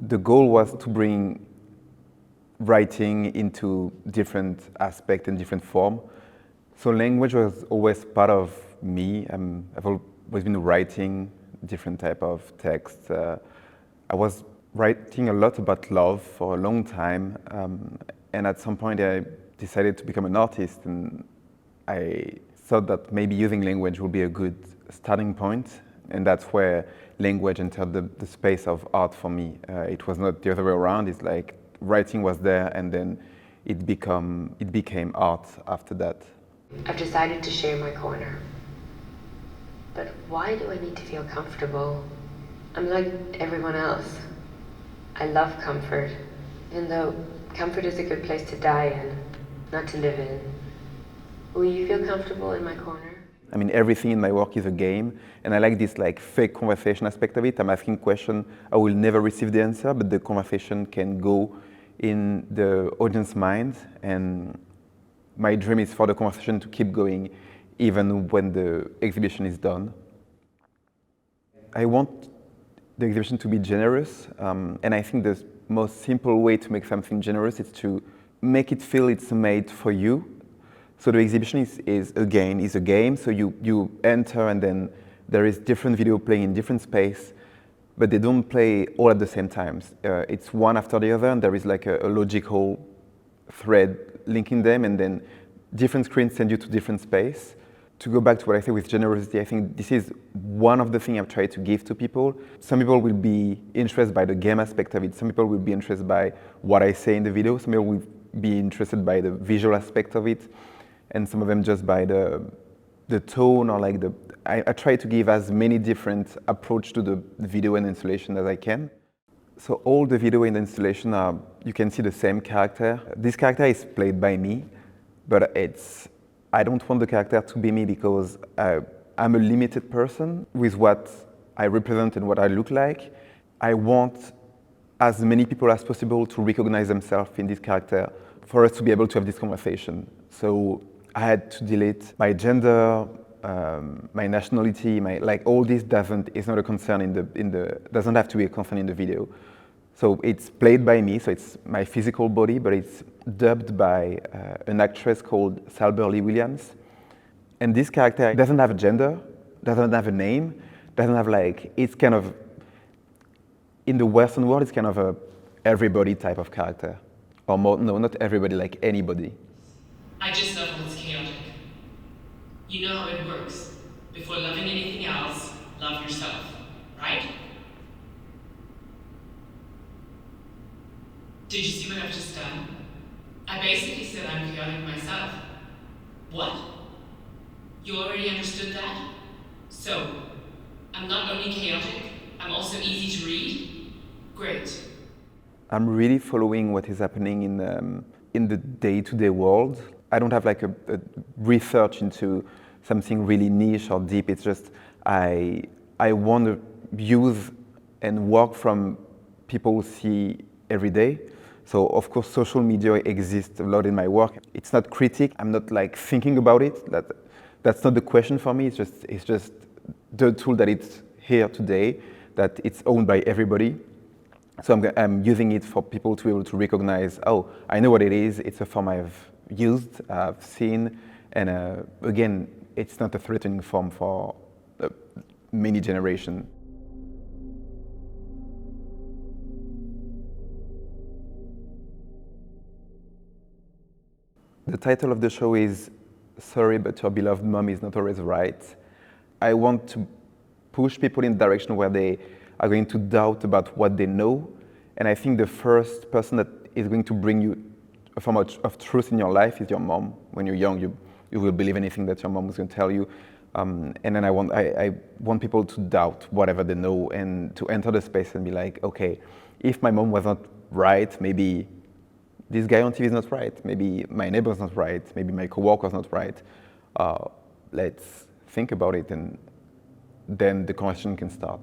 The goal was to bring writing into different aspects and different form. So language was always part of me. I've always been writing different type of texts. I was writing a lot about love for a long time, and at some point I decided to become an artist, and I thought that maybe using language would be a good starting point, and that's where language entered the space of art for me. It was not the other way around. It's like writing was there, and then it became art after that. I've decided to share my corner. But why do I need to feel comfortable? I'm like everyone else. I love comfort, even though comfort is a good place to die in, not to live in. Will you feel comfortable in my corner? I mean, everything in my work is a game, and I like this like fake conversation aspect of it. I'm asking questions, I will never receive the answer, but the conversation can go in the audience's mind, and my dream is for the conversation to keep going even when the exhibition is done. I want the exhibition to be generous, and I think the most simple way to make something generous is to make it feel it's made for you. So the exhibition is a game, so you enter and then there is different video playing in different space, but they don't play all at the same time. It's one after the other, and there is like a logical thread linking them, and then different screens send you to different space. To go back to what I said with generosity, I think this is one of the things I've tried to give to people. Some people will be interested by the game aspect of it. Some people will be interested by what I say in the video. Some people will be interested by the visual aspect of it. And some of them just by the tone, or like I try to give as many different approach to the video and installation as I can. So all the video and the installation you can see the same character. This character is played by me, but I don't want the character to be me because I'm a limited person with what I represent and what I look like. I want as many people as possible to recognize themselves in this character for us to be able to have this conversation. So I had to delete my gender, my nationality, like all this is not a concern doesn't have to be a concern in the video. So it's played by me, so it's my physical body, but it's dubbed by an actress called Salberly Williams. And this character doesn't have a gender, doesn't have a name, doesn't have it's kind of, in the Western world, it's kind of a everybody type of character. Or more, no, not everybody, like anybody. I just love when it's chaotic. You know how it works. Before loving anything else, love yourself, right? Did you see what I've just done? I basically said I'm chaotic myself. What? You already understood that? So, I'm not only chaotic, I'm also easy to read? Great. I'm really following what is happening in the day-to-day world. I don't have like a research into something really niche or deep. It's just I want to use and work from people see every day. So of course social media exists a lot in my work. It's not critique. I'm not like thinking about it. That's not the question for me. It's just the tool that it's here today, that it's owned by everybody. So I'm using it for people to be able to recognize, oh, I know what it is. It's a form I've used, I've seen, and again, it's not a threatening form for many generations. The title of the show is Sorry, but your beloved mom is not always right. I want to push people in the direction where they are going to doubt about what they know. And I think the first person that is going to bring you a form of truth in your life is your mom. When you're young, you will believe anything that your mom is going to tell you. And then I want people to doubt whatever they know and to enter the space and be like, okay, if my mom was not right, maybe this guy on TV is not right, maybe my neighbor is not right, maybe my coworker is not right. Let's think about it, and then the conversation can start.